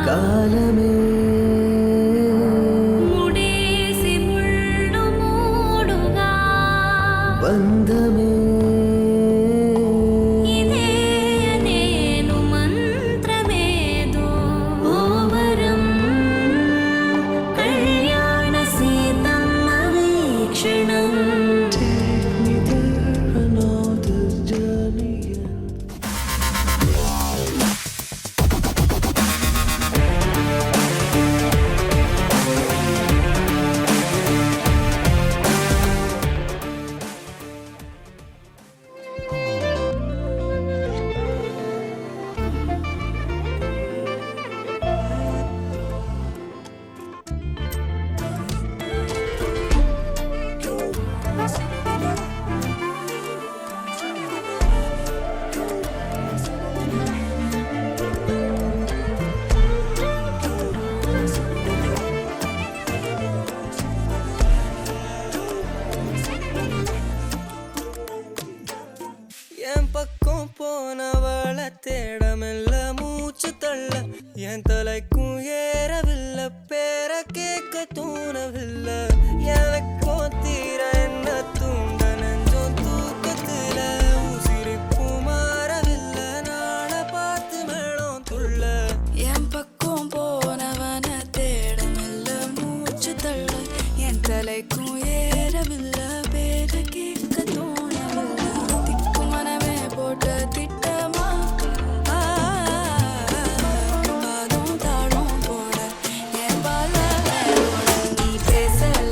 காலமே ಮುಡೇಸಿ ಮುಳ್ಳು ಮೂಡುಗ ಬಂಧಮೇ ಇದೇನೇನು ಮಂತ್ರವೇದೋ ಓವರಂ ಕಲ್ಯಾಣ Seethamma ವೀಕ್ಷಣಂ Take me there, I know this journey ends. என் பக்கம் போனவள தேடமெல்ல மூச்சு தள்ள என் தலைக்கும் ஏறவில்லை பேர கேட்க தூணவில்லை எனக்கும் தீர என்ன தூண்ட நெஞ்சம் தூக்கத்துல உசிரிப்பு மாறவில்லை நாள பார்த்து மேளம் துள்ள என் பக்கம் போனவன தேடமில்ல மூச்சு தள்ள என் தலைக்கும் ஏறவில்லை பேர கேட்க தோணவில்லை திக்கு மனமே போட்ட திட்டமா பாதும் தாழும் போட என் பால நீ பேசல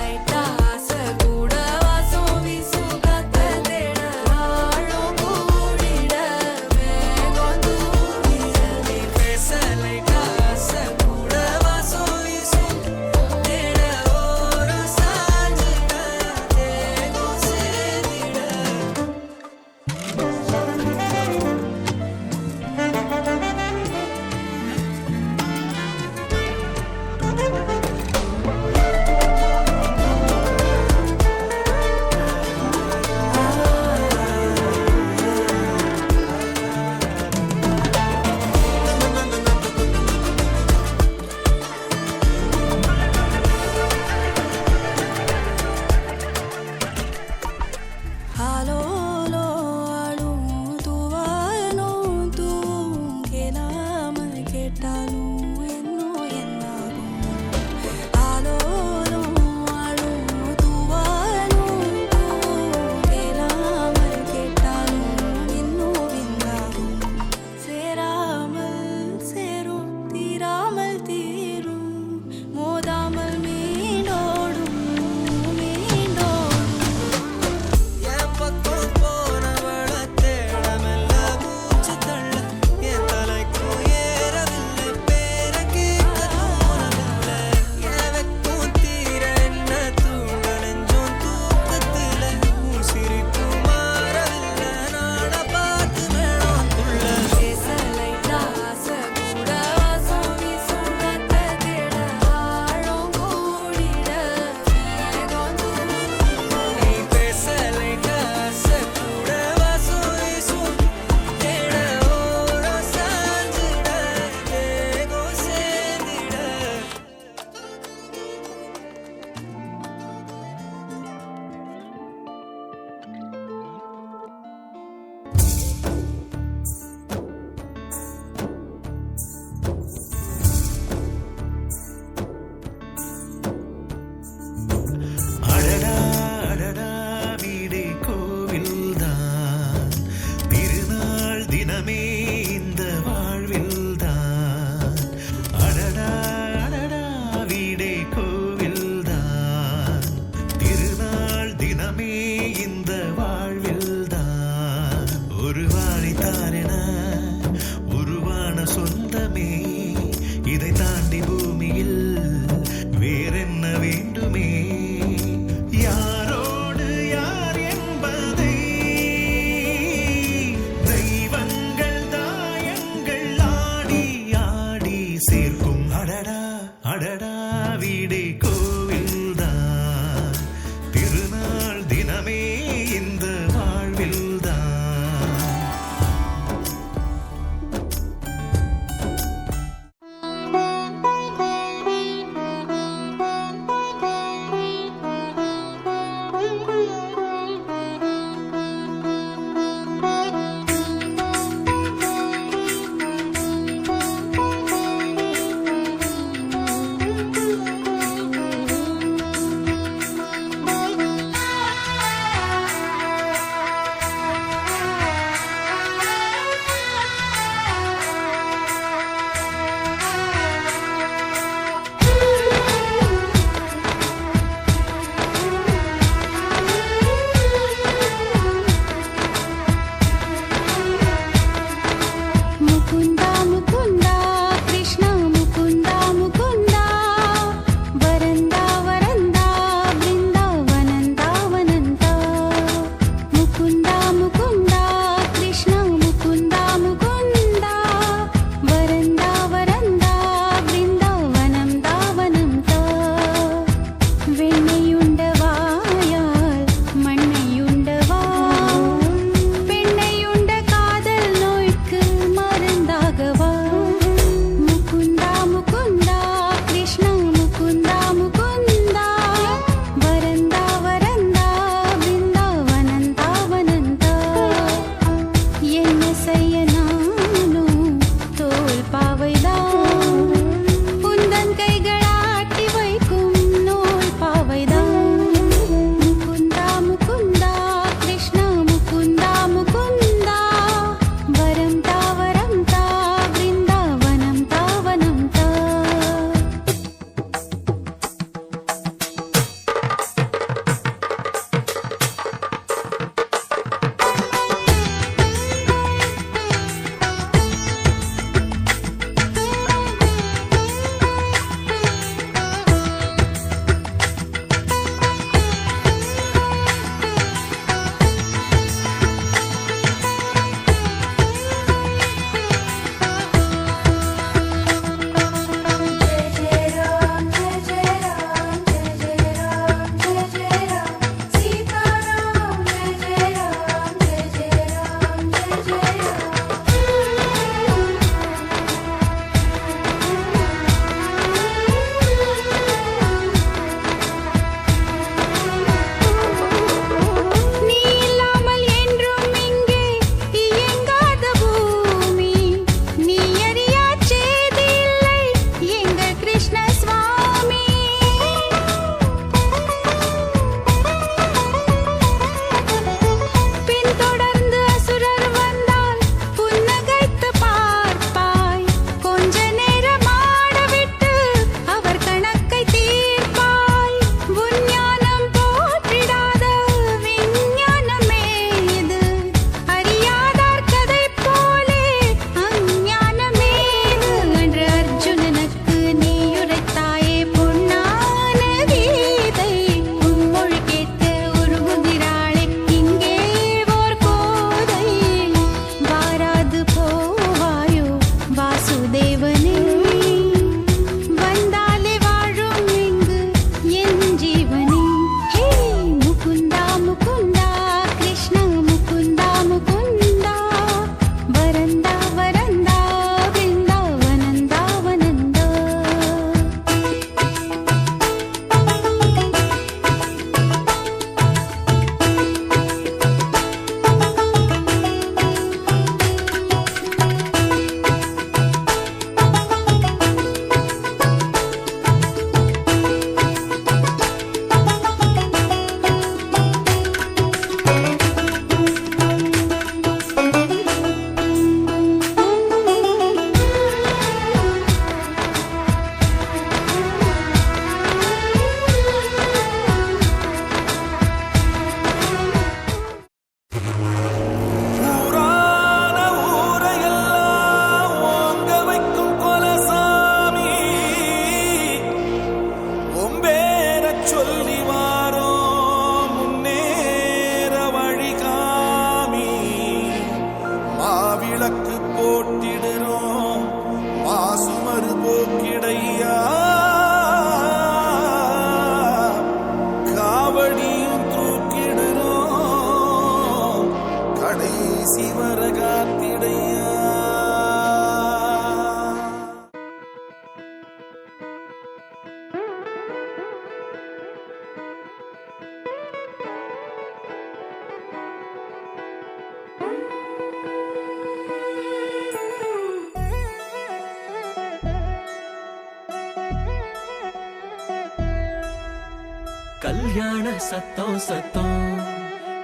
கல்யாண சத்தம் சத்தம்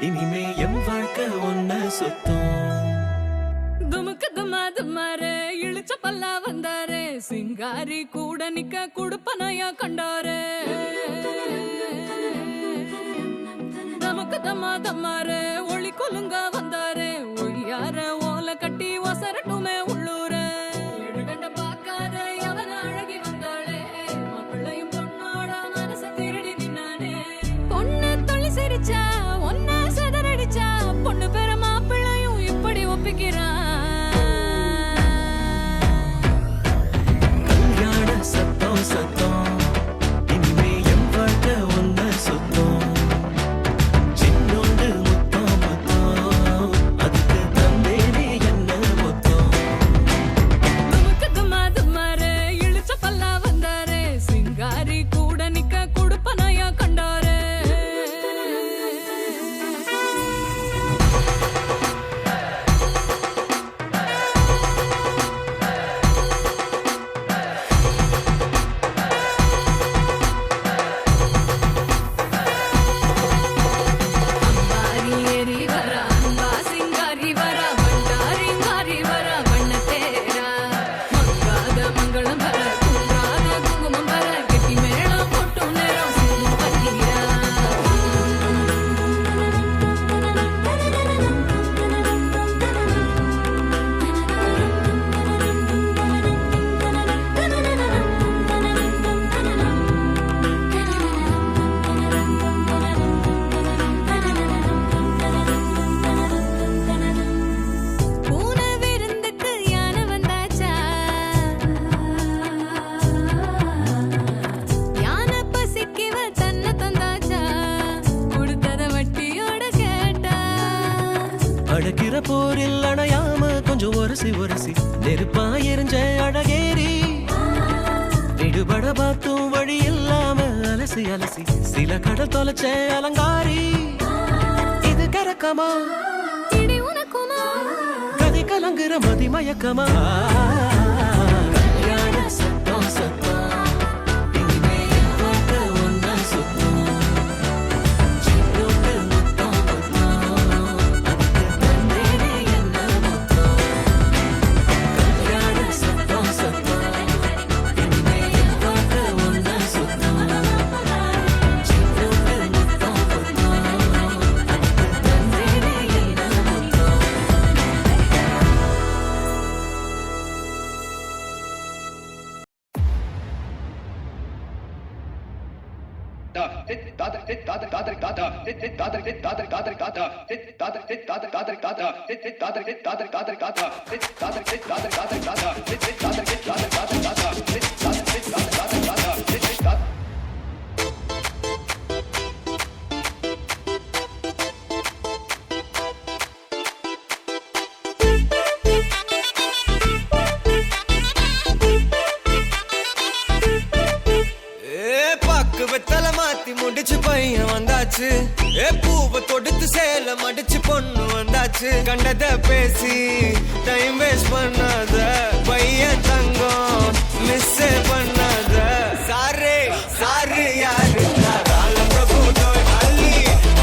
இனிமே என் வாழ்க்கை ஒன்ன சுத்தம். துமுக்கு துமா துமாரே இழுச்ச பல்லா வந்தாரே சிங்காரி கூட நிக்க குடுப்பனையா கண்டாரே தமக்கு தமா தம்மாரே ஒளி கொலுங்க வந்தாரே ஒய்யார ஓல கட்டி ஒசரட்டுமே உள்ளூரே கண்ட பார்க்காத அவன அழகி வந்தாளே மாப்பிள்ளையும் பொண்ணோட மனச திருடி நின்னானே பொண்ணு தொழில் சிரிச்சா ஒன்ன செதறடிச்சா பொண்ணு பேர மாப்பிள்ளையும் இப்படி ஒப்பிக்கிறான். கல்யாண சத்தம் சத்தம் இனிமே என் வாழ்க்கை ஒன்ன சுத்தம். சின்னோண்டு முத்தம் முத்தம் அதுக்கு தந்தேனே என்ன மொத்தம். துமுக்கு துமா துமாரே இழுச்ச பல்லா வந்தாரே சிங்காரி கூட நிக்க குடுப்பனையா கண்டாரே அம்பாரி ஏறி வரா அம்பா சிங்காரி வரா பண்டாரிங்காரி வரா வண்ண தேரா மங்காத மங்களம் வர குன்றாத குங்குமம் வர கெட்டி மேளம் போட்டு நேரம் சிங்கம் பன்னீரா. பூனை விருந்துக்கு யானை வந்தாச்சா யானை பசிக்கிவ தன்னை தந்தாச்சா கொடுத்தத வட்டியோட கேட்டா அடக்கிற போரில் அணையாம கொஞ்சம் ஒரசி ஒரசி நெருப்பா எரிஞ்ச அழகேரி விடுபட பார்த்தும் வழி இல்லாம அலசி அலசி சில கடல் தொலைச்ச அலங்காரி. இது கரக்கமா இடி உனக்குமா கதை கலங்குற மதி மயக்கமா. கல்யாண சத்தம் சத்தம் இனிமே என் வாழ்க்கை ஒன்னா சுத்தம். சின்னோண்டு முத்தம் முத்தம் அதுக்கு தந்தேனே என்ன மொத்தம். கல்யாண சத்தம் சத்தம் இனிமே என் வாழ்க்கை ஒன்னா சுத்தம். சின்னோண்டு முத்தம் முத்தம் அதுக்கு தந்தேனே என்ன மொத்தம். பாக்கு வெத்தல மாத்தி முடிச்சு பையன் வந்தாச்சு. பூவை தொடுத்து சேல மடிச்சு பொண்ணு வந்தாச்சு. கண்டத பேசி டைம் வேஸ்ட் பண்ணாத பையன் தங்கம் மிஸ் பண்ணாத. சாரே சாரு யாரு கால பிரபு தோய் அள்ளி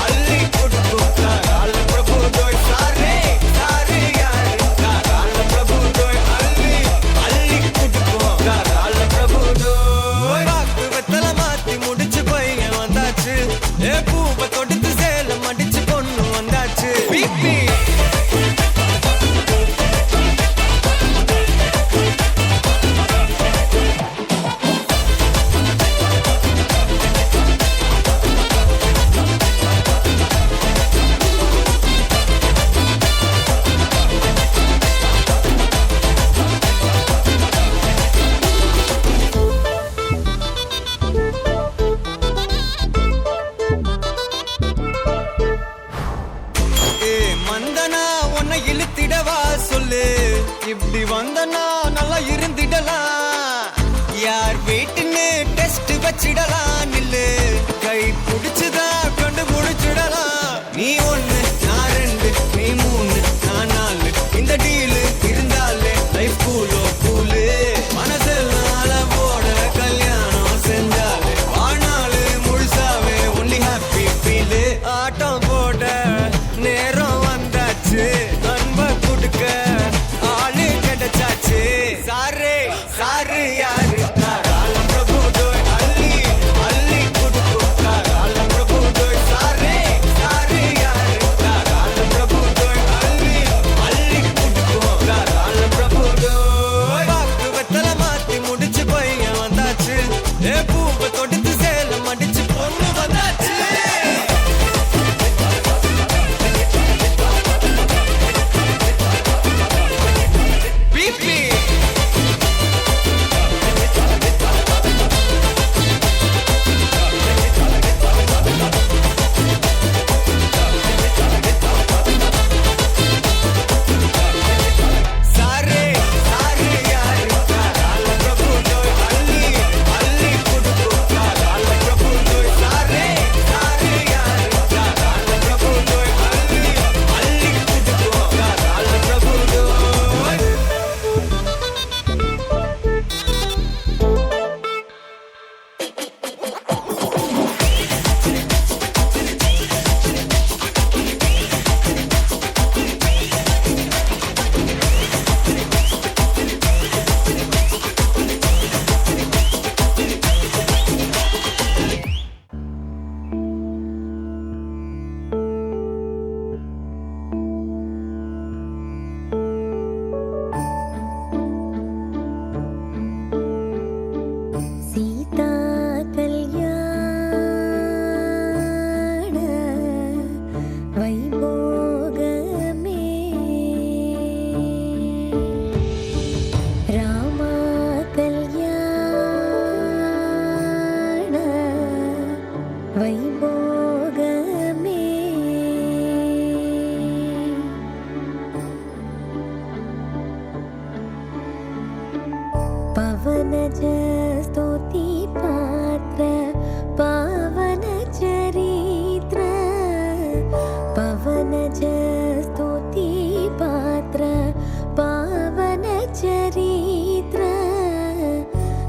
அள்ளி குடுக்கு கால பிரபு தோய். சாரே சாரு யாரு கால பிரபு தோய் அள்ளி அள்ளி குடுக்கு கால பிரபு தோய். பாக்கு வெத்தல மாத்தி முடிச்சு பையன் வந்தாச்சு. பூவை தொடுத்து சேல மடிச்சு பொண்ணு வந்தாச்சு. பிபி மந்தனா உன்னை இழுத்திடவா சொல்லு. இப்படி வந்தனா நல்லா இருந்திடலாம். யார் வீட்டுன்னு டெஸ்ட் வச்சிடலாம். நில்லு கை பிடிச்சுதா கண்டு முடிச்சிடலாம். நீ ஒண்ணு நான் ரெண்டு நீ மூணு நான் நாலு. இந்த டீலு இருந்தாலே லைஃப் கூலோ கூலு. மனசெல்லாம் அளவோட கல்யாணம் செஞ்சாலே வாழ்நாள் முழுசாவே ஒன்லி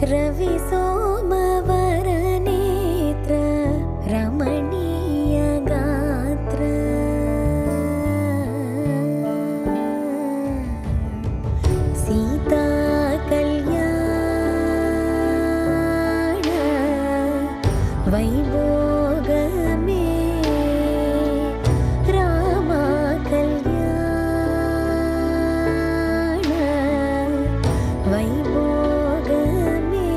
रवि सोमवर नेत्र रमणीय गात्र सीता कल्याण वैभोग में रामा कल्याण वैभोग में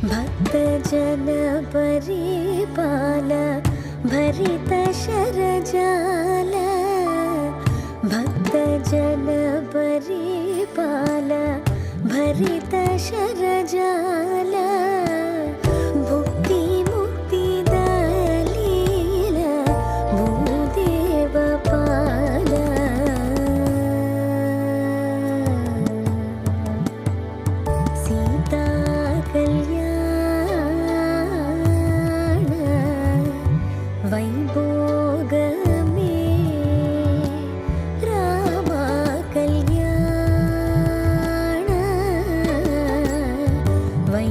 भक्तजन परिपाल भरित शरजाल भक्तजन परिपाल भरित शरजाल भुक्ति मुक्ति दलील भूदेव पाल सीता कल्याण वैभोग में रामा कल्याण वै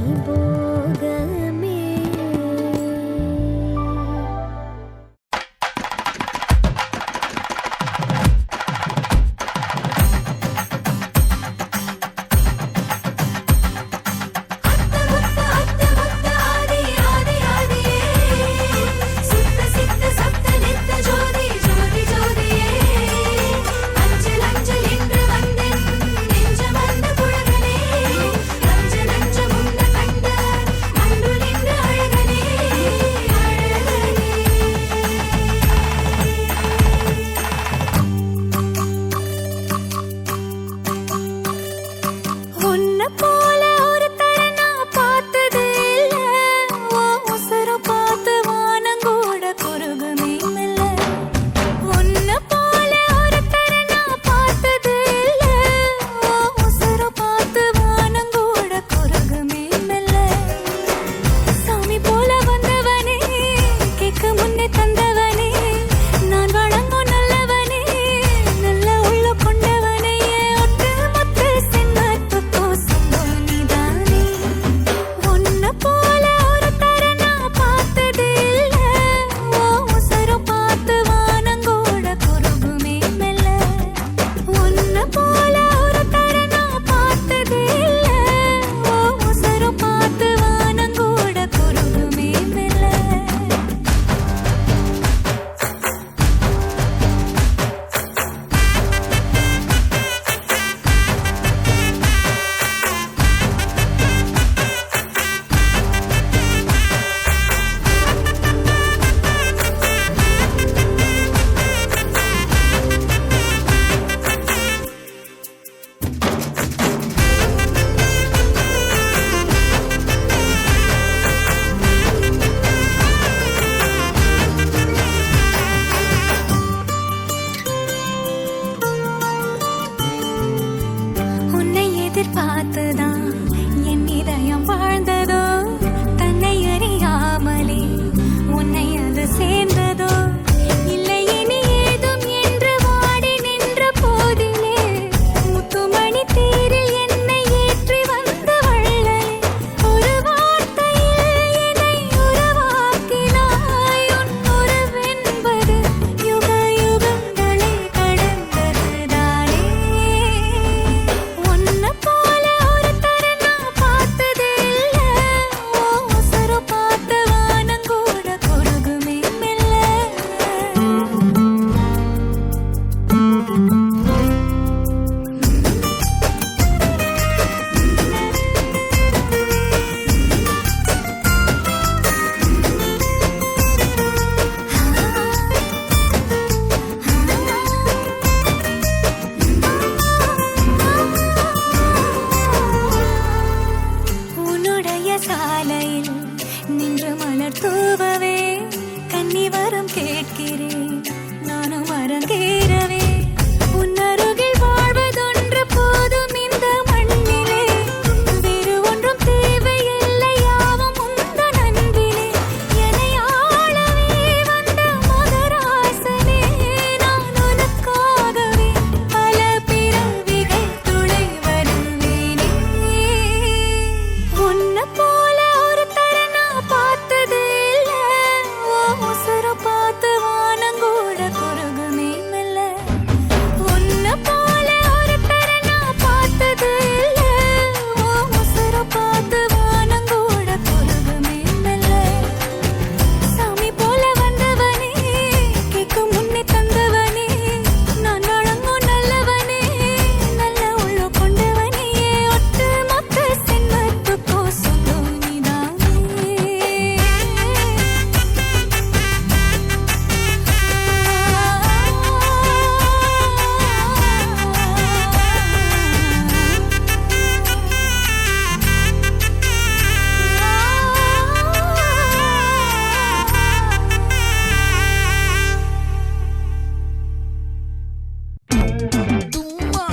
தும்மா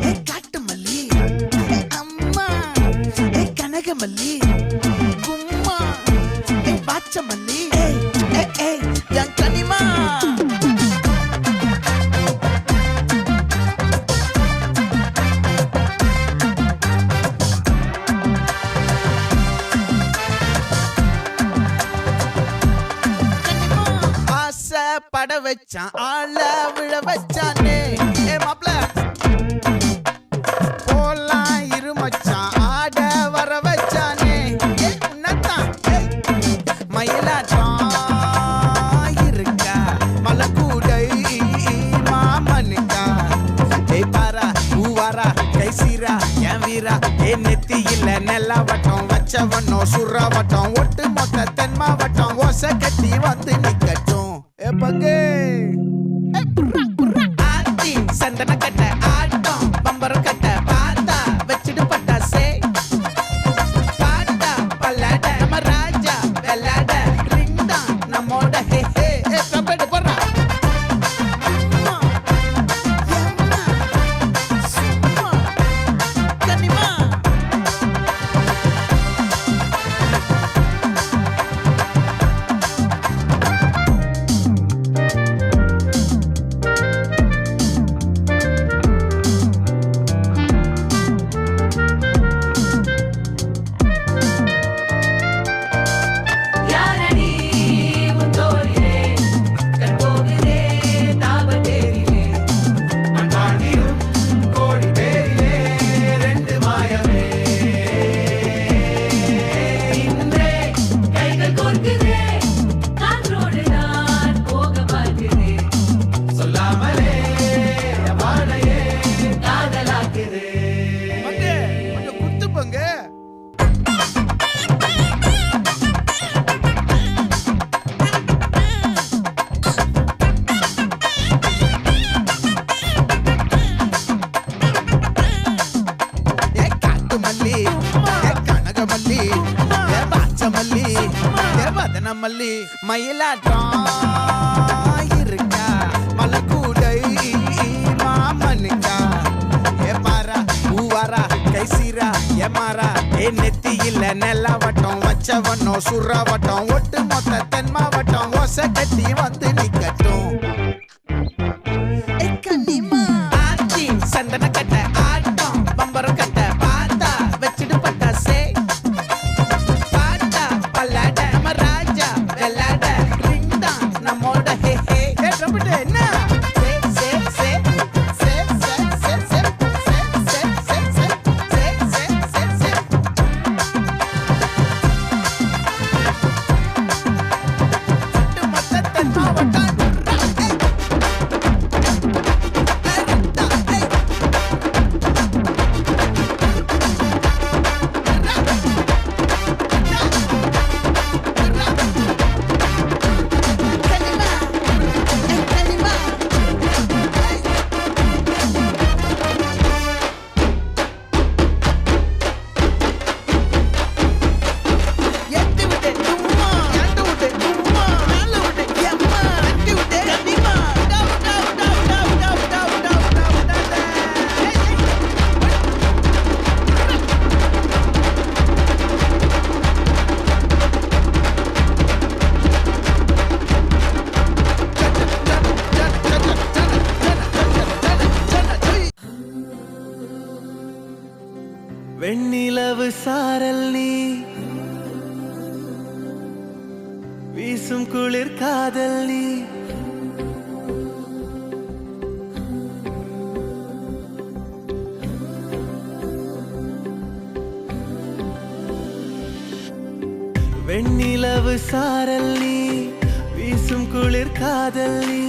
ஏ காட்டு மல்லி ஏ அம்மா ஏ கனகமல்லி கும்மா ஏ பாச்ச மல்லி ஏ என் கனிமா பட வச்சான் ஆள விழ வச்சானே ஏ மாப்ள போலாம் இருமச்சான் ஆட வர வச்சானே ஏ உன்னதான் மயிலாட்டம் இருக்கா மலக்கூடை மாமனுக்கா ஏ பாரா ஊவாரா கைசீரா என் வீரா ஏ நெத்தியில நெல்லாவட்டம் வச்சவனோ சுறாவட்டம் ஒட்டு மொத்த தென் மாவட்டம் ஓசை கட்டி வந்து நிக்கட்டும் பங்கே ஆத்தி சந்தன கட்ட ஆட்டம் பம்பரம் கட்ட பாத்தா வச்சிடு பட்டாசே பாட்டா பல்லாட நம்ம ராஜா வெள்ளாட ரிங் தான் நம்மோட ஹே ஹே கபடி போடுறா கனிமா யாரடி உன் தோளிலே கண் போகுதே தாபத்தேரிலே அன்பாண்டியும் கோடி பேரிலே ரெண்டு மாயமே இன்றே கைகள் கோர்க்குதே காற்றோடு நான் போக பார்க்குதே சொல்லாமலே வாழையே காதலாக்குதே பங்கே கொஞ்சம் குத்து பங்கே ஏ காட்டு மல்லி ஏ கனகமல்லி ஏ பாச்ச மல்லி ஏ வதன மல்லி மயிலாட்டம் இருக்கா மலக்கூடை மாமனுக்கா ஏ பாரா ஊவாரா கைசீரா ஏ மாறா ஏ நெத்தியில நெல்லாவட்டம் வச்சவனோ சுறாவட்டம் ஒட்டு மொத்த தென் மாவட்டம் ஓசை கட்டி வந்து நிக்கட்டும் ஆத்தி சந்தன கட்ட ஆட்டம் பம்பரம் கட்ட பாத்தா வச்சிடு பட்டாசே பாட்டா பல்லாட நம்ம ராஜா வெள்ளாட ரிங் தான் நம்மோட ஹே ஹே ரம்பிட்டு என்ன சே சே சே சே சே சே சே சே சே சே சே சே சே ஒட்டு மொத்த தென் மாவட்டம் வெண்ணிலவு சாரல் நீ வீசும் குளிர் காதல் நீ வெண்ணிலவு சாரல் நீ வீசும் குளிர் காதல் நீ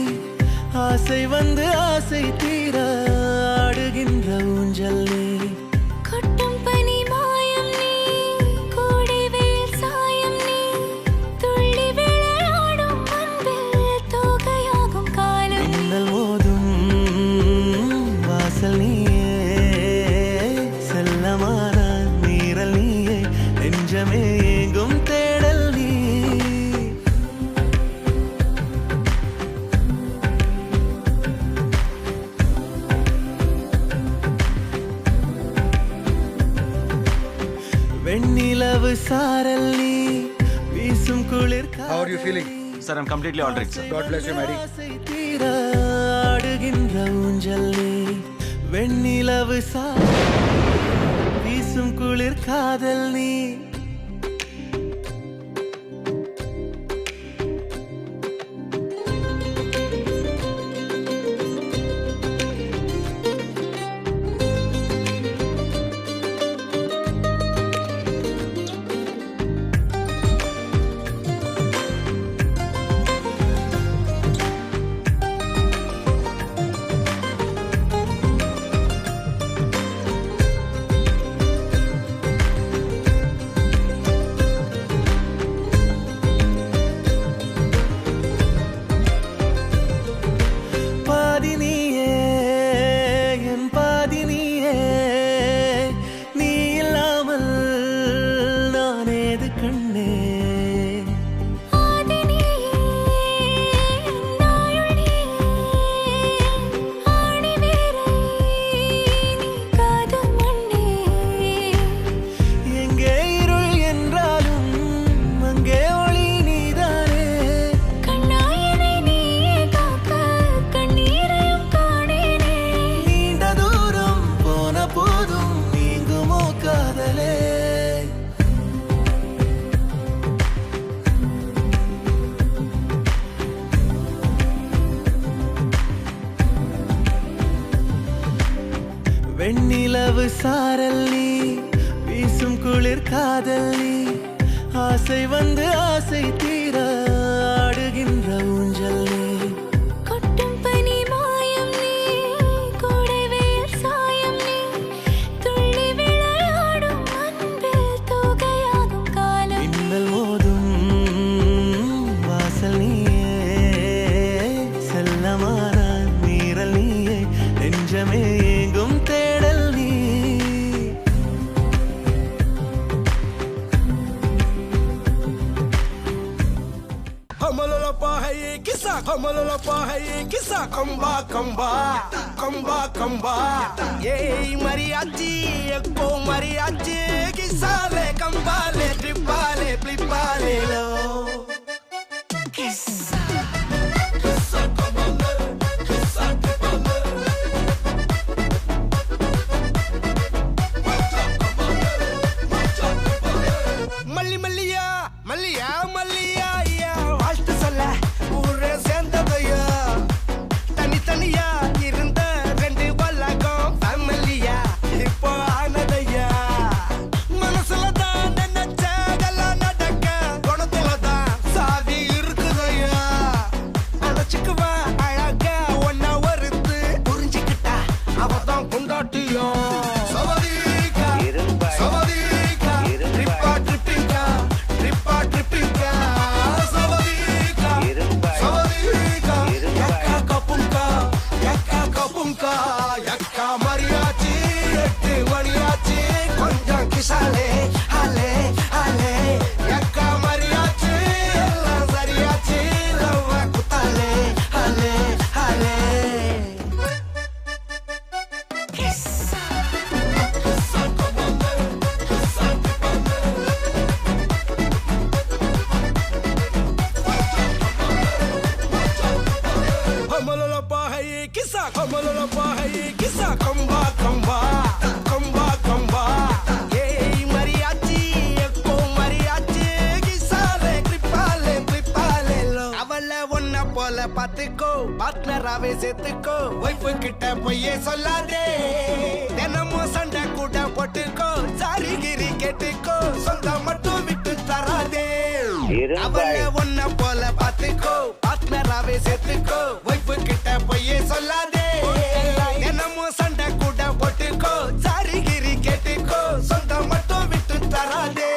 ஆசை வந்து ஆசை தீர ஆடுகின்ற ஊஞ்சல் நீ கொட்டும் பனி மாயம் நீ கோடை வெயில் சாயம் நீ துள்ளி விளையாடும் அன்பில் தோகையாகும் காலம் நீ மின்னல் மோதும் வாசல் நீயே செல்லமான நீரல் நீயே நெஞ்சமே எங்கும் தேடல் நீ வெண்ணிலவு சாரல் நீ வீசும் குளிர் How are you feeling? Sir, I'm completely all right, sir. God bless you, Mary. ஆசை தீர ஆடுகின்ற ஊஞ்சல் நீ வெண்ணிலவு சாரல் வீசும் குளிர் காதல் நீ பாதினியே என் பாதினியே நீ இல்லாமல் நான் ஏது கண்ணே ஆதினியே நாயுளியே ஆணி வேரை நீ காதும் மண்ணே எங்கே இருள் என்றாலும் அங்கே ஒளி நீதானே கண்ணாயனை நீயே காக்க கண்ணீரையும் காணேனே நீண்ட தூரம் போன போதும் நீங்குமோ காதலே வெண்ணிலவு சாரல் நீ வீசும் குளிர் காதல் நீ ஆசை வந்து ஆசை தீர ஆடுகின்ற ஊஞ்சல் நீ கொட்டும் பனி மாயம் நீ கோடை வெயில் சாயம் நீ துள்ளி விளையாடும் அன்பில் தூகையாகும் காலம் மின்னல் மோதும் வாசல் நீயே செல்லமான மீறல் நீயே நெஞ்சமே எங்கும் தேடல் நீ Kamalala pahaye kisa, kamalala pahaye kisa, kamba kamba, kamba kamba. Yey mariachi, ekko mariachi, kisale kambale, tripale, plipale lo. Kisa, kisa kambale, kisa tripale. மல்லி மல்லியா மல்லியா மல்லியா ஐயா வாழ்த்து சொல்ல ஊரே சேர்ந்ததையா தனித்தனியா இருந்த ரெண்டு வல்லகம் ஃபேமிலியா இப்போ ஆனதையா மனசுல தான் நினைச்சதெல்லாம் நடக்க குணத்துல தான் சாதி இருக்குதையா அழைச்சுக்குவா அழகா ஒன்ன ஒருத்து புரிஞ்சுக்கிட்டா அவதான் கொண்டாட்டியும் சவதிக்கா சவதிக்கா ட்ரிப்பா ட்ரிப்பிங்கா ட்ரிப்பா ட்ரிப்பிங்கா சவதிக்கா சவதிக்கா யக்கா கப்புங்கா யக்கா கப்புங்கா யக்கா மரியாச்சி 8 மணியாச்சி கொஞ்சம் கிசாலே ஹலே ஹலே யக்கா மரியாச்சி எல்லாம் சரியாச்சி லவ்வ குத்தாலே ஹலே ஹலே Kamalala pahaye kisa, kamalala pahaye kisa, kamba kamba, kamba kamba. Yey mariachi, ekko mariachi, kisale tripale, tripale lo. அவள ஒன்ன போல பாத்துக்கோ, பார்ட்னராவே சேர்த்துக்கோ, வைஃப் கிட்ட பொய்யே சொல்லாதே. தினமும் சண்டை கூட போட்டுக்கோ, சாரி கிரி கேட்டுக்கோ, சொந்தம் மட்டும் விட்டு தராதே. அவள ஒன்ன போல பாத்துக்கோ, பார்ட்னராவே சேர்த்துக்கோ, வைஃப் கிட்ட பொய்யே சொல்லாதே. தினமும் சண்டை கூட போட்டுக்கோ, சாரி கிரி கேட்டுக்கோ, சொந்தம் மட்டும் விட்டு தராதே.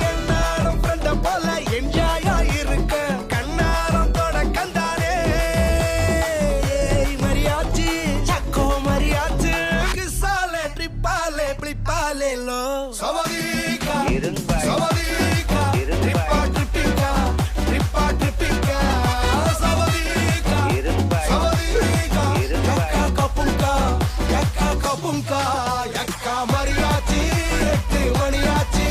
என்னாலும் friend போல என்ஜாயா இருக்க கண்ணாரம் தொட கந்தானே. மரியாச்சி சக்கோ மரியாச்சி கிசாலே ட்ரிப்பாலே பிளிப்பாலே லோ சவதிக்கா சவதிக்கா ட்ரிப்பா ட்ரிப்பிங்கா ட்ரிப்பா ட்ரிப்பிங்கா சவதிக்கா சவதிக்கா யக்கா கப்புங்கா யக்கா கப்புங்கா யக்கா மரியாச்சி 8 மணியாச்சி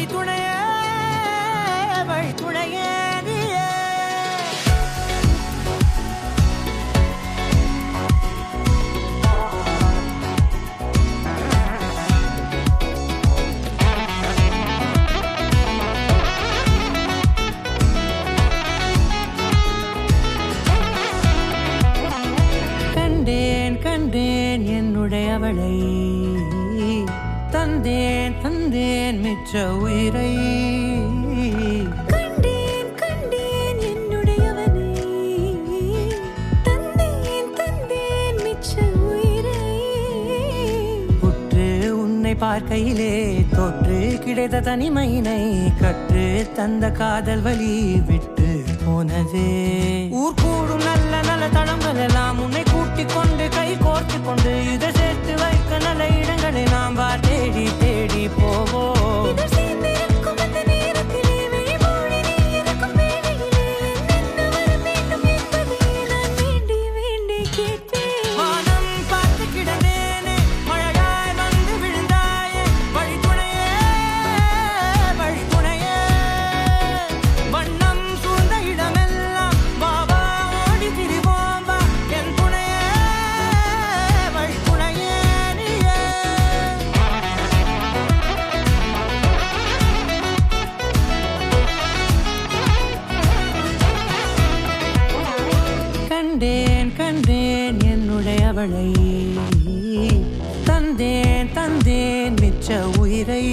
வழித்துணையே வழித்துணையே நீயே. கண்டேன் கண்டேன் என்னுடையவளை, தந்தேன் தந்தேன் மிச்ச உயிரை. கண்டேன் கண்டேன் என்னுடையவனை, தந்தேன் தந்தேன் மிச்ச உயிரை. உற்று உன்னை பார்க்கையிலே தொற்று கிடைத்த தனிமையினை கற்று தந்த காதல் வழி விட்டு போனதே. ஊர் கூடும் நல்ல நல்ல தளங்கள் எல்லாம் உன்னை கூட்டிக் கொண்டு கை கோர்த்து கொண்டு இதை சேர்த்து வைக்க நல்ல இடங்களை நாம் வா தேடி தேடி போவோம். இதழ் சேர்ந்திருக்கும் அந்த நேரத்திலே விழிமூடி நீ இருக்கும் வேளையிலே என்னென்ன வர வேண்டும் என்பதை நான் வேண்டி வேண்டி கேட்பேன். வானம் பார்த்து கிடந்தேனே, மழையாய் வந்து விழுந்தாயே, வழித்துணையே வழித்துணையே. வண்ணம் சூழ்ந்த இடமெல்லாம் வா வா ஓடி திரிவோம் வா, என் துணையே வழித்துணையே நீயே. கண்டேன் கண்டேன் என்னுடையவளை, தந்தேன் தந்தேன் மிச்ச உயிரை.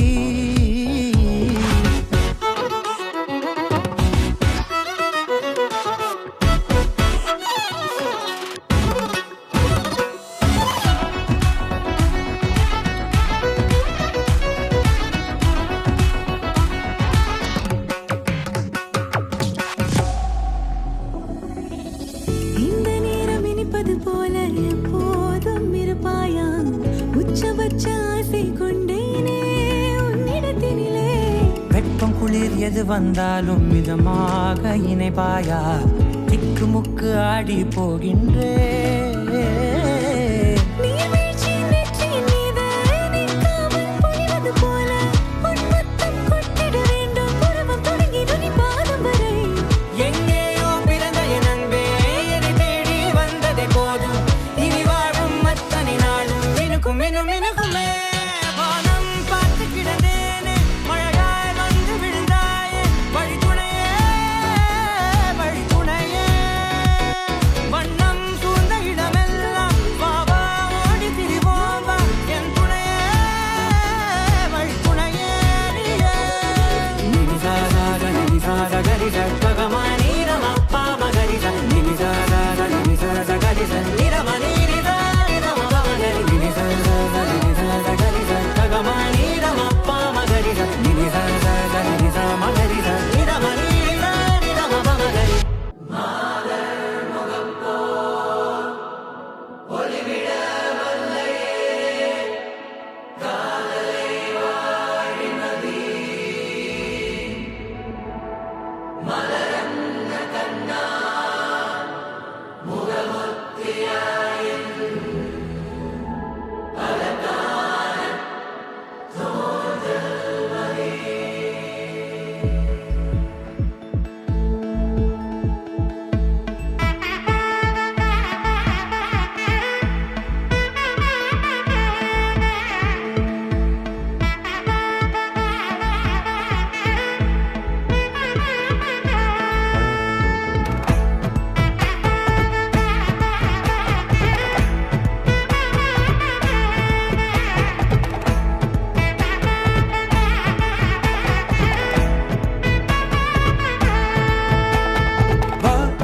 இந்த நேரம் இனிப்பது போல எப்போதும் இருப்பாயா, உச்சபட்ச ஆசை கொண்டேனே உன்னிடத்தினிலே. வெப்பம் குளிர் எது வந்தாலும் மிதமாக இணைப்பாயா, திக்கு முக்கு ஆடி போகின்றே. நீர்வீழ்ச்சியின் நெற்றியின் மீது நிற்காமல் பொழிவது போல உன் முத்தம் கொட்டிட வேண்டும் உருவம் தொடங்கி நுனி பாதம் வரை. எங்கேயோ பிறந்த என் அன்பே, என்னை தேடி வந்ததே போதும், இனி வாழும் அத்தனை நாளும் மினுக்கும் மினும் மினுக்குமே. வானம் பார்த்து கிடந்தேனே, மழையாய் வந்து விழுந்தாயே, வழித்துணையே வழித்துணையே. வண்ணம் சூழ்ந்த இடமெல்லாம் வா வா ஓடி திரிவோம் வா, என் துணையே வழித்துணையே நீயே. நினிசாத நினிசாத கரிச பகமானி ரமப்பா மகரிச நினிசாத நினிசாத கரிச நிரமணி நிதா நிரம பகரி நினிசாத நினிசாத கரிச பகமானி ரமப்பா மகரிச நினிசாத நினிசா மகரிச நிரமணி நிதா நிரம பகரி.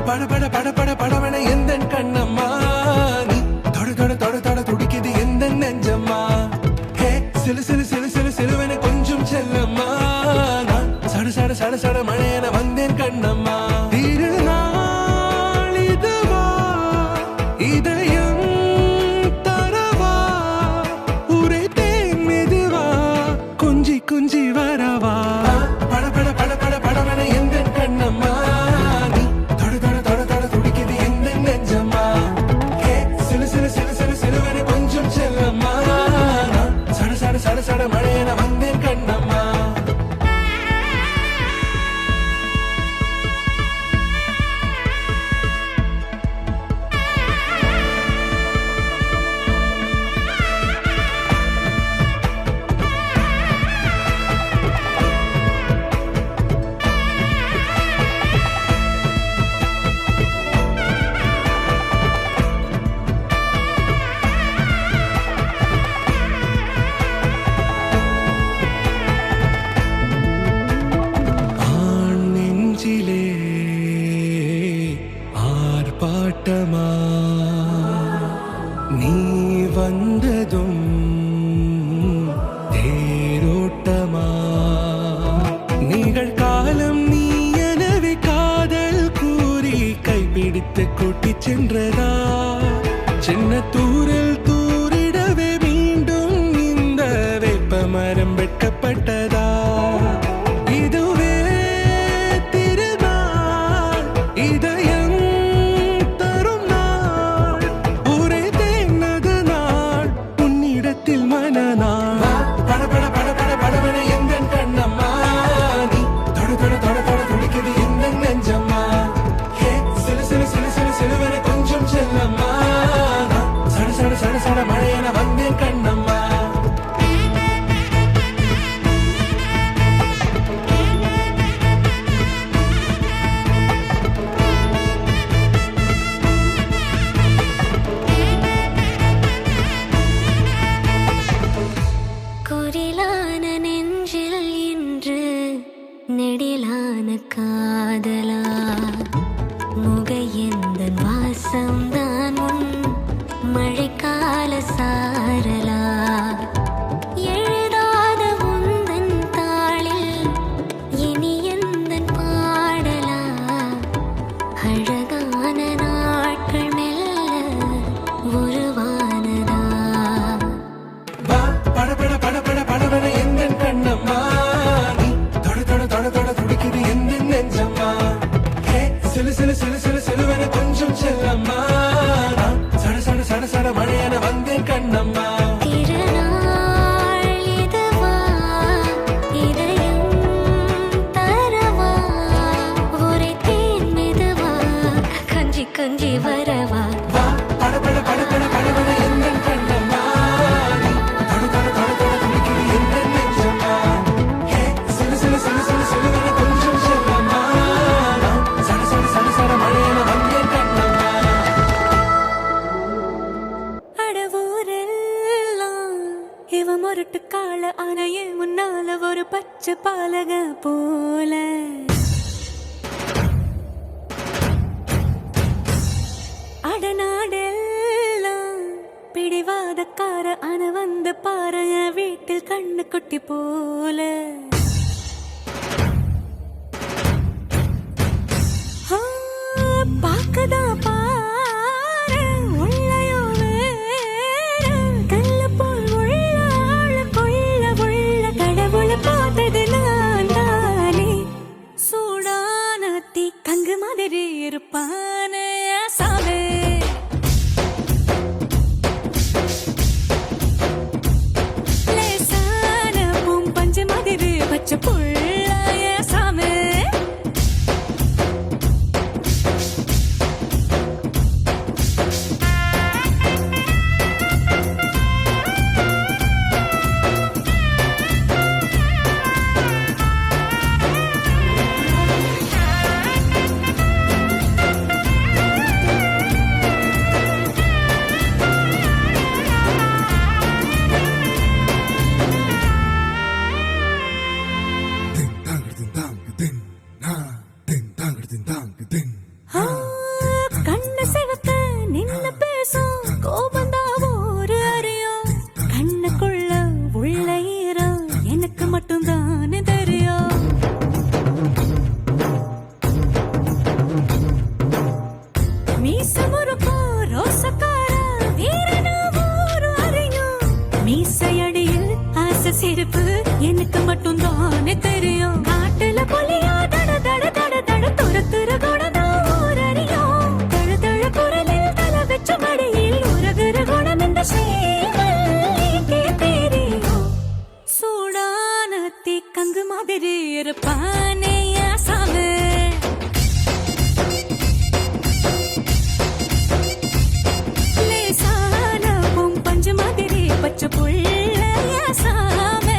பட பட பட பட படவன எந்தன் கண்ணம்மா, நீ தொட தொட தொட தொட துடிக்குது எந்த நெஞ்சம்மா. ஹே சிலு சிலு சிலு சிலு சிலுவன கொஞ்சம் செல்லம்மா, நான் சட சட சட சட மழையன வந்தேன் கண்ணம்மா. திருநாள் இதுவா இதயம் தரவா, உரைத்தேன் மெதுவா கொஞ்சி கொஞ்சி வரவா. பட பட பட பட படவன எந்தன் கண்ணம்மா, நீ தொட தொட தொட தொட துடிக்குது எந்த நெஞ்சம்மா. ஹே சிலு சிலு சிலு சிலு சிலுவன கொஞ்சம் செல்லம்மா, நான் சட சட சட சட மழையன வந்தேன் கண்ணம்மா. சின்ன தூரில் தூரிடவே மீண்டும் இந்த வேப்ப மரம் வெட்கப்பட்டதா இதுவே திருநாள் இதயம் தரும் நாள் ஒரே தேனது நாள் உன்னிடத்தில் மனநாள் பட பட பட பட படவன எந்த கண்ணம்மா நீ தொட தொட தொட தொட துடிக்குது எந்த நெஞ்சம்மா ஹே சிலு சிலு சிலு சிலு சிலுவன கொஞ்சம் செல்லம்மா சட சட சட சட மழையன வந்தேன் கண்ணம்மா குரிலான நெஞ்சில் இன்று நெடிலான காதலா முகையெந்தன் வாசம்தான் உன் மழைக்கால சாரலா எழுதாத உந்தன் தாளில் இனி எந்தன் பாடலா அழகான நாட்கள் மெல்ல உருவானதா வா பட பட பட பட படவன எந்த கண்ணம்மா நீ தொட தொட தொட தொட துடிக்குது எந்த நெஞ்சம்மா ஹே சிலு சிலு சிலு சிலு சிலுவன கொஞ்சம் செல்லம்மா சட சட சட சட மழையன வந்தேன் கண்ணம்மா திருநாள் இதுவா இதயம் தரவா ஒரே தேன் மெதுவா கஞ்சி கஞ்சி வரவா வா பட பட பட பட படவன எந்த கண்ணம்மா நீ தொட தொட தொட தொட துடிக்குது எந்த நெஞ்சம்மா ஹே சிலு சிலு சிலு சிலு சிலுவன கொஞ்சம் செல்லம்மா சட சட சட சட மழையன வந்தேன் கண்ணம்மா அடவூரெல்லாம் இவ முரட்டு கால அணைய முன்னால ஒரு பச்சை பாலக போல அடநாடெல்லாம் பிடிவாதக்கார அன வந்து பாரு வீட்டில் கண்ணு குட்டி போல ஆ, பாக்கதா பாரு உள்ளயோ வேற கல்லு போல் உள்ள ஆள கொள்ள உள்ள கடவுளை பார்த்தது நான் தானே சூடான தீ கங்கு மாதிரி இருப்பானே சாவே லேசான பூம்பஞ்சு மாதிரி பச்சை புள்ளைய சாமே கண்ணு சிவக்க நின்னு பேசும் கோபந்தா ஒரு அறியும் கண்ணுக்குள்ள உள்ள ஈரம் எனக்கு மட்டும் தானே தெரியும் மீச முறுக்கோ ரோசக்கார வீரனா ஒரு அறியும் மீசையடியில் ஆசை சிரிப்பு எனக்கு மட்டும் தானே தெரியும் காட்டுல புலியா தட தட தட தட துரத்துற குணம் ஒரு அறியும் தழு தழு குரலில் தலை வச்ச மடியில் உறகுற குணம் இந்த சேவலுக்கே தெரியும் சூடான தீ கங்கு மாதிரி இருப்பானே சாமி லேசான பூம்பஞ்சு மாதிரி பச்சை புள்ளைய சாமி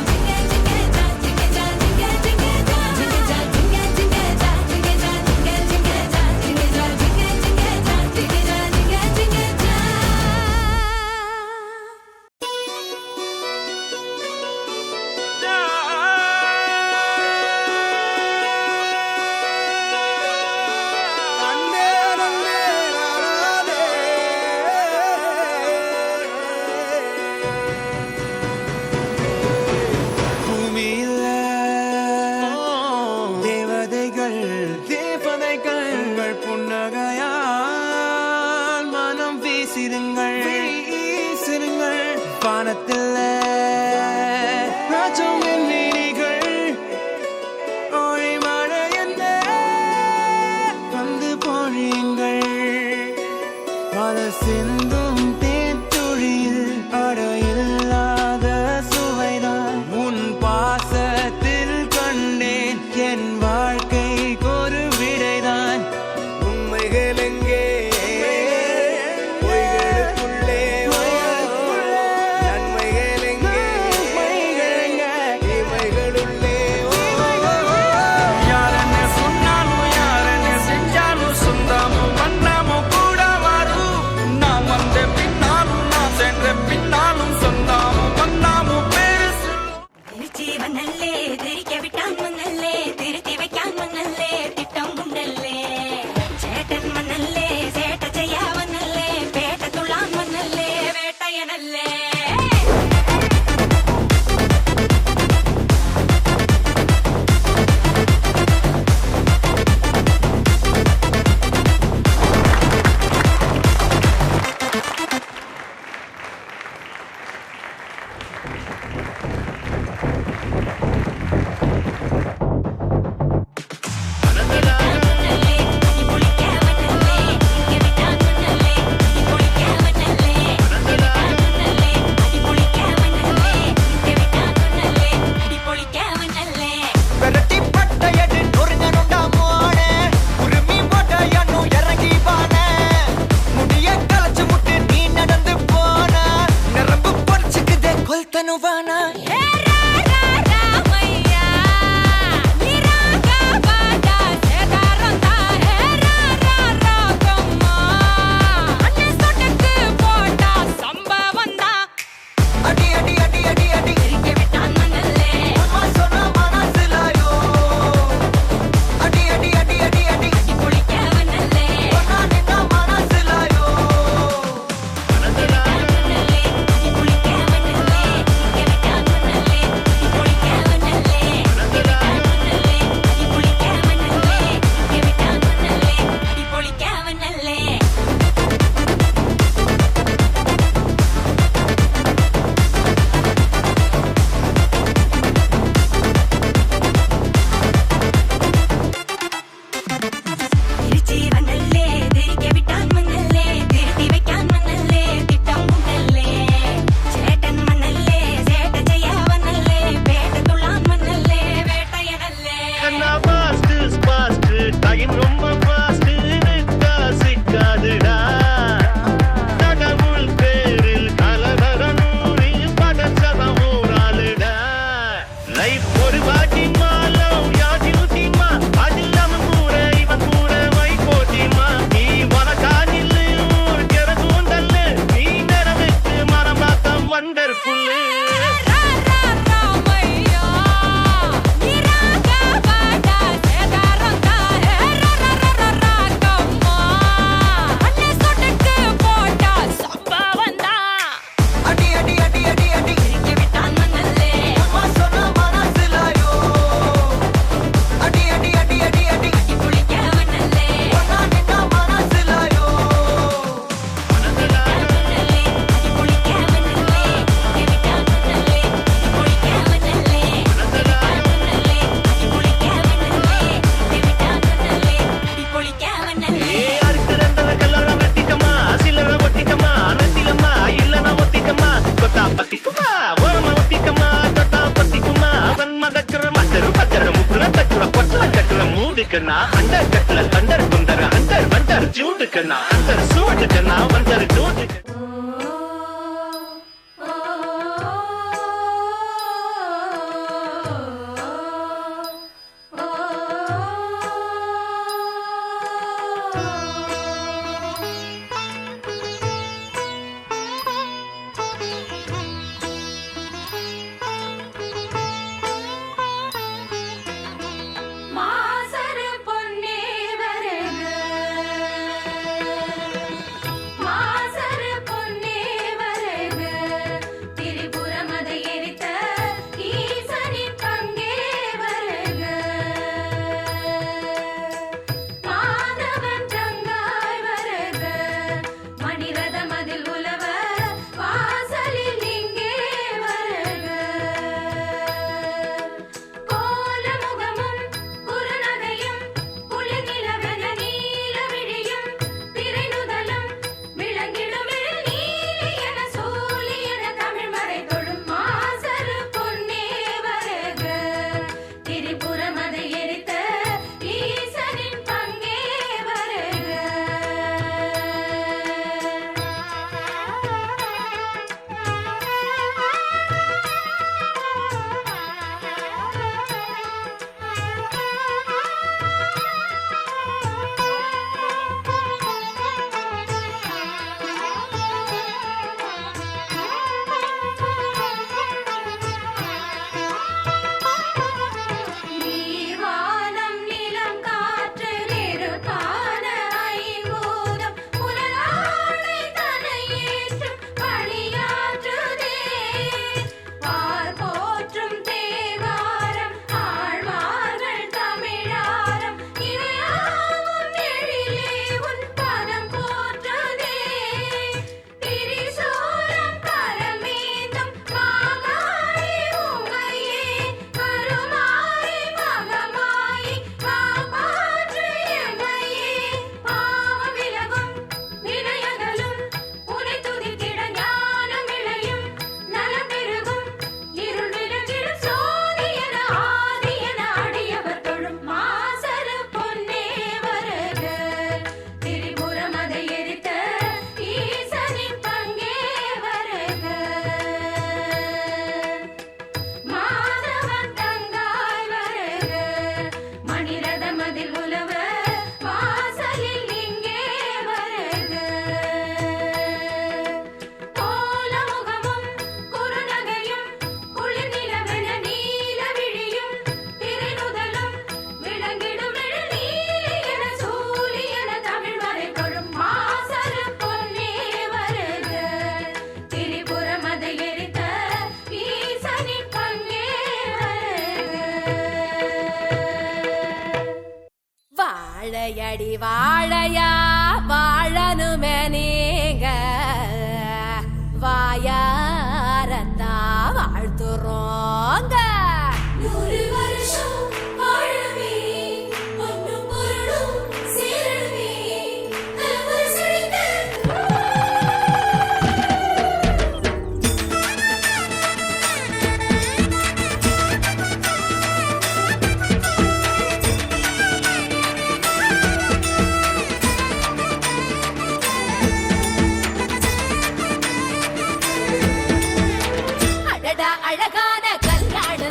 பூமியில தேவதைகள் தேவதைகள் புன்னகையால் மனம் வீசிருங்கள் வானத்தில் ராஜம் என் வீணிகள் ஒளி மழை என்ன வந்து பொழியுங்கள் மலர் சிந்தும் தேத்துழியில் அடையில்லாத சுவைதான் உன் பாசத்தில் கண்டேன் என் வாழ்க்கைக்கு ஒரு விடைதான் உண்மைகள் எங்கே பொய்களுக்குள்ளே நன்மைகள் எங்கே இமைகளுள்ளே யாரன்ன சொன்னாலும் யாரன்ன செஞ்சாலும் சொந்தமும் வண்ணமும் கூட வரும் நான் வந்த பின்னாலும் நான் சென்ற பின்னாலும் சொந்தமும் வண்ணமும் பெருசு തിരിച്ച് വന്നല്ലേ തിരികെ വിട്ടാൻ വന്നല്ലേ തിരുത്തി വെക്കാൻ വന്നല്ലേ തിട്ടം ഉണ്ടല്ലേ ചേട്ടൻ വന്നല്ലേ ചേട്ട ചെയ്യാ വന്നല്ലേ പേട്ട തുള്ളാൻ വന്നല്ലേ വേട്ടയനല്ലേ ஒரு வாட்டி மாலம் யாதியுசிமா அதில்லாம கூற இவன் கூற வை போட்டிமா நீ வனக்கா நில்லு ஜெரதும் தள்ளு நீ நிறவுக்கு மரம் பார்க்க வண்டர் புல்லு अंदर कटल अंदर कुंदर अंदर बंदर जूट करना अंदर सूट करना बंदर जूट வாழையடி வாழையா வாழனுமே நீங்க வாயாரத்தா வாழ்த்துறோங்க 100 வருஷம் வாழவே பொன்னும் பொருளும் சேரவே தலைமுறை செழிக்க அழகான கல்யாண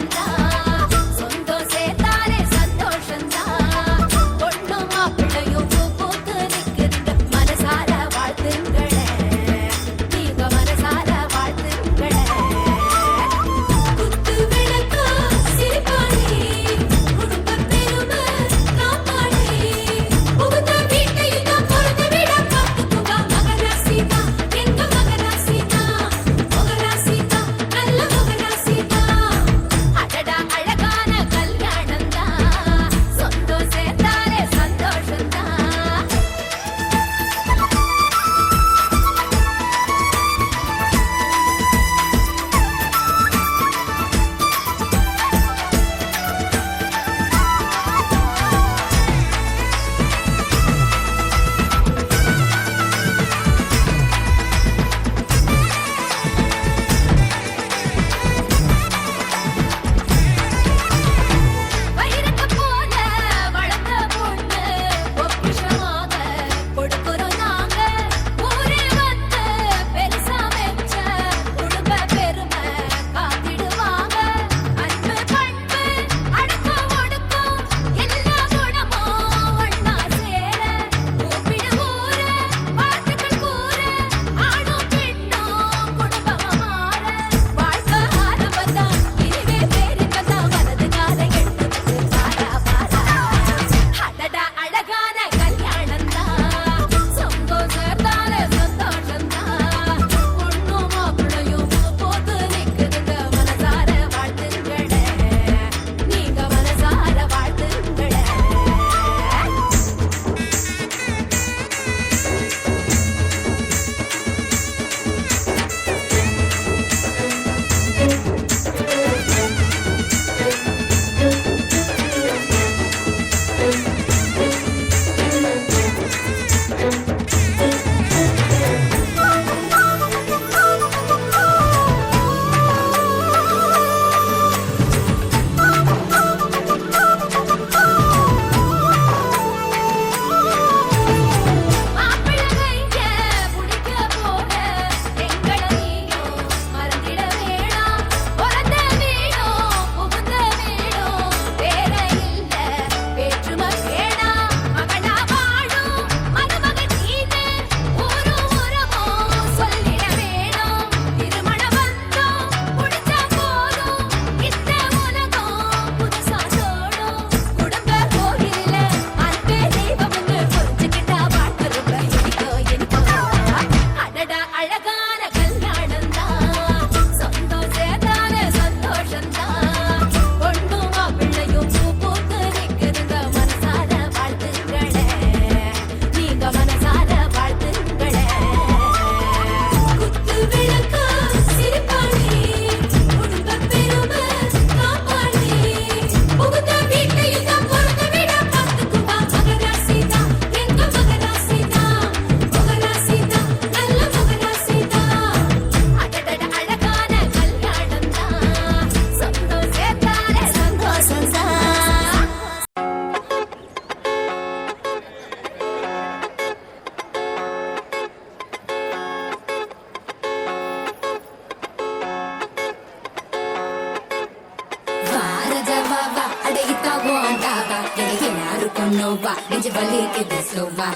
நோவா நெஞ்சு வலிக்குது ஸ்லோவா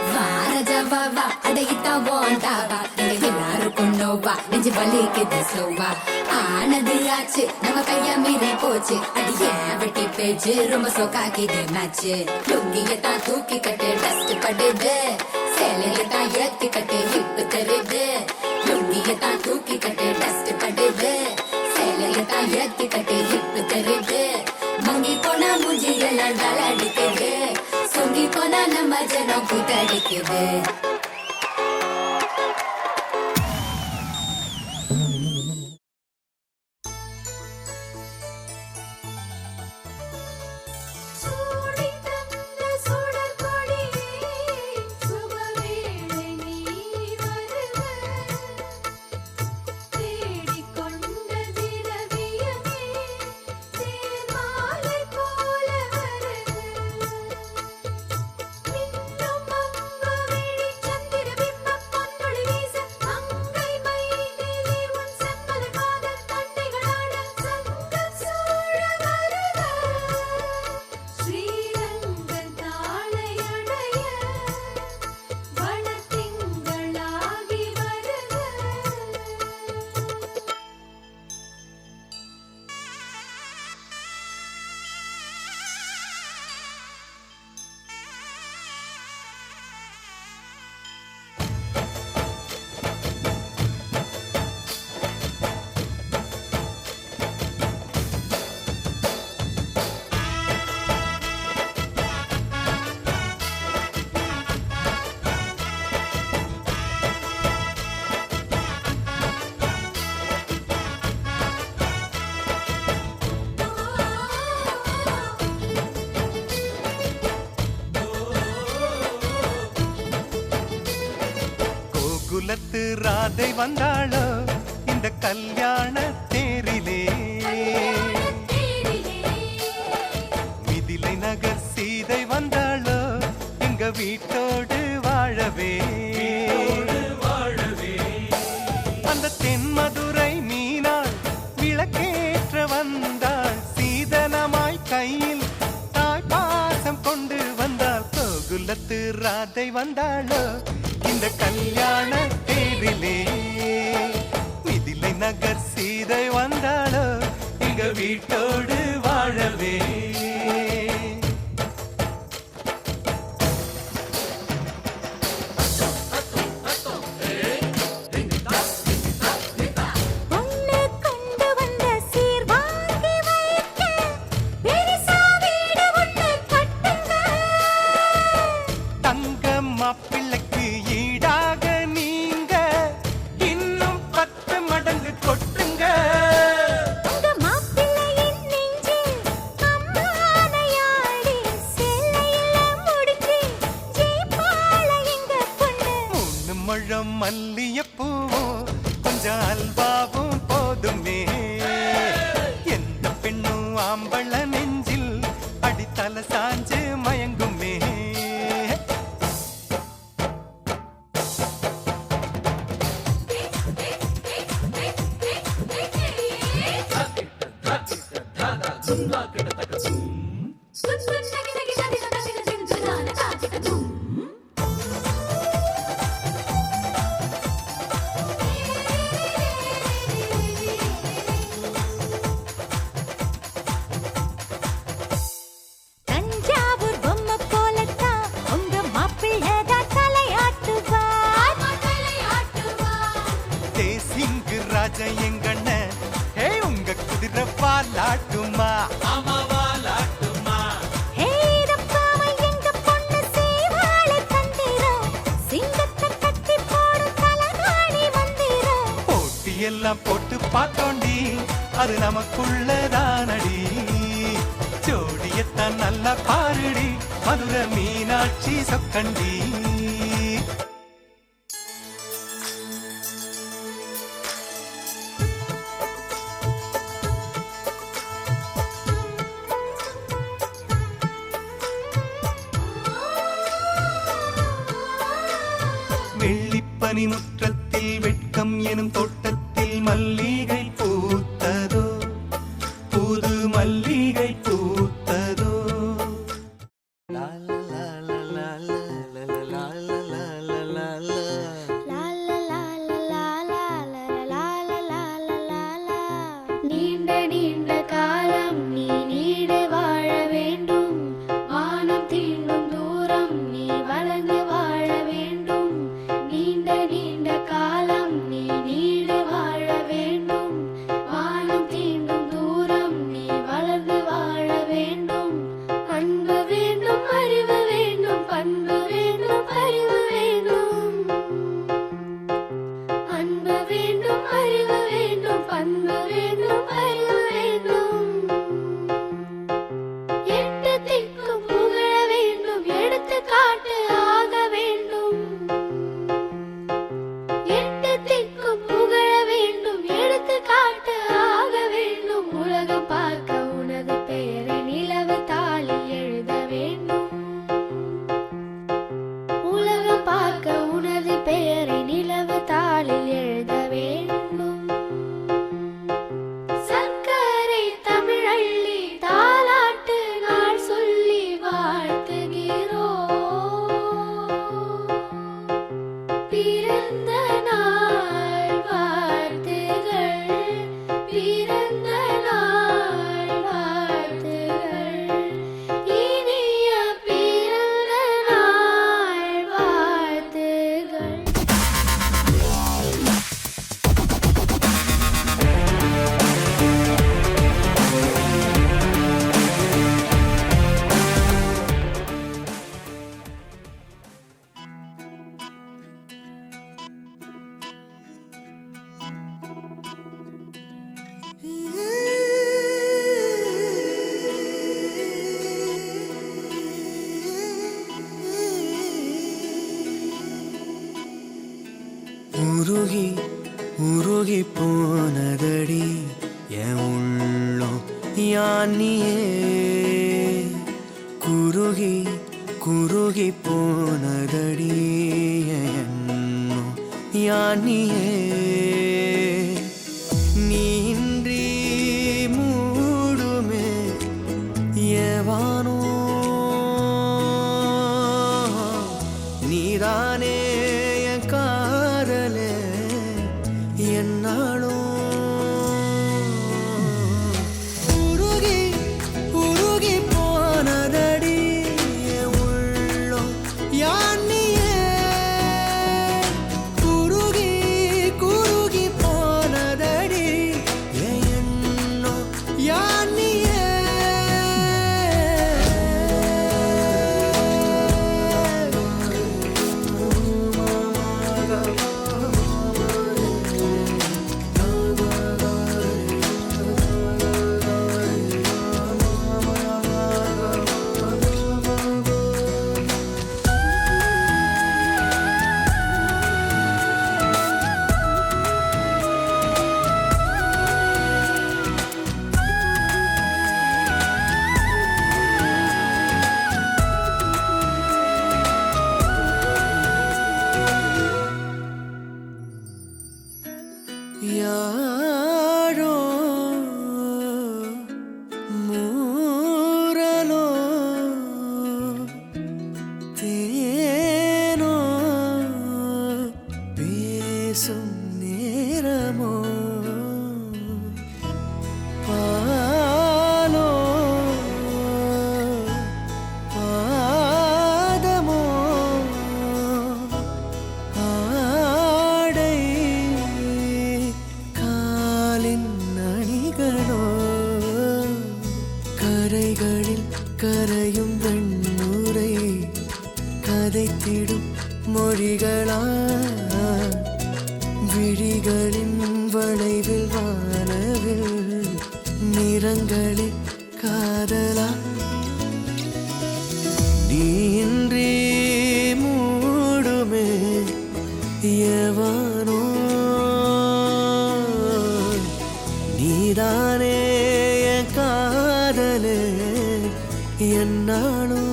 வா ராஜா வா வா அடையிட்டா வாண்டாவா எங்க எல்லாருக்கும் நோவா நெஞ்சு வலிக்குது ஸ்லோவா ஆனது ஆச்சு நம்ம கைய மீறி போச்சு அது ஏன் வெட்டி பேச்சு ரொம்ப சோக்காக்கிது மேட்ச் லுங்கிய தான் தூக்கி கட்டு டஸ்ட் படுது சேலைய தான் ஏத்தி கட்டு ஹிப் தெரியுது லுங்கிய தான் தூக்கி கட்டு டஸ்ட் படுது சேலைய தான் ஏத்தி கட்டு ஹிப் தெரியுது மங்கி போனா மூஞ்சி எல்லாம் அடிக்குது சொங்கி போனா நம்ம ஜனம் கூத்தடிக்குது குலத்து ராதை வந்தாளோ இந்த கல்யாண தேரிலே மிதிலை நகர் சீதை வந்தாளோ எங்க வீட்டோடு வாழவே அந்த தென்மதுரை மீனாள் விளக்கேற்ற வந்தாள் சீதனமாய் கையில் தாய் பாசம் கொண்டு வந்தாள் கோகுலத்து ராதை வந்தாளோ இந்த கல்யாண தேரிலே மிதிலை நகர் சீதை வந்தாளோ எங்க வீட்டோடு வாழவே மல்லியப்பூவும் கொஞ்சம் அல்வாவும் போதுமே எந்த பெண்ணும் ஆம்பள நெஞ்சில் அடித்தல சாஞ்சு மயங்குமே எங்கண்ண ஹே உங்க குதிரை வாலாட்டுமா ஆமா வாலாட்டுமா ஹே ரப்பாம எங்க பொண்ணு சேவாளை தந்திரம் சிங்கத்தை கட்டி போடு தலகாணி மந்திரம் போட்டி எல்லாம் போட்டு பார்த்தோண்டி அது நமக்குள்ளதானடி ஜோடியத்தான் நல்லா பாருடி மதுரை மீனாட்சி சொக்கண்டி வெள்ளிப்பனி முற்றத்தில் வெட்கம் எனும் தோட்டத்தில் மல்லிகை பூத்ததோ புது மல்லிகை பூ நீண்ட நீண்ட காலம் நீ நீடு வாழ வேண்டும் வானம் தீண்டும் தூரம் நீ வளர்ந்து வாழ வேண்டும் நீண்ட நீண்ட காலம் நீ நீடு வாழ வேண்டும் வானம் தீண்டும் தூரம் நீ வளர்ந்து வாழ வேண்டும் அன்பு வேண்டும் அறிவு வேண்டும் பண்பு வேண்டும் அறிவு வேண்டும் அன்பு வேண்டும் அறிவு வேண்டும் பண்பு வேண்டும் அறிவு வேண்டும் எட்டு திக்கும் புகழ வேண்டும் எடுத்துக்காட்டு ஆக வேண்டும் எட்டு திக்கும் புகழ வேண்டும் எடுத்துக்காட்டு ஆக வேண்டும் உலகம் பார்க்க உனது பெயரை நிலவு தாளில் எழுத வேண்டும் உலகம் பார்க்க உனது பெயரை நிலவு தாளில் எழுத வேண்டும் சர்க்கரை தமிழள்ளி தாலாட்டு நாள் சொல்லி வாழ்த்துகிறோம் பிறந்த நாள் வாழ்த்துகள் பிறந்த நாள் வாழ்த்துகள் இனிய பிறந்த நாள் வாழ்த்துகள் உருகி உருகி போனதடி என் உள்ளம் யானியே குருகி குருகி போனதடி என் எண்ணம் யானியே நீன்றி மூடுமே ஏவானோ நீதானே என் காதலே என்னாலும் உருகி உருகி போனதடி என் உள்ளம் யானியே குருகி குருகி போனதடி என் எண்ணம் யானியே யாரோ மூரலோ தேனோ பேசும் நேரமோ பாலோ பாதமோ ஆடை காலின் அணிகளோ கரைகளில் கரையும் வெண்ணுரை கதைத்திடும் மொழிகளா விழிகளின் வளைவில் வானவில் நிறங்களில் காதலா நீன்றி மூடுமே எவனோ நீதானே என் காதலே என்னாலும்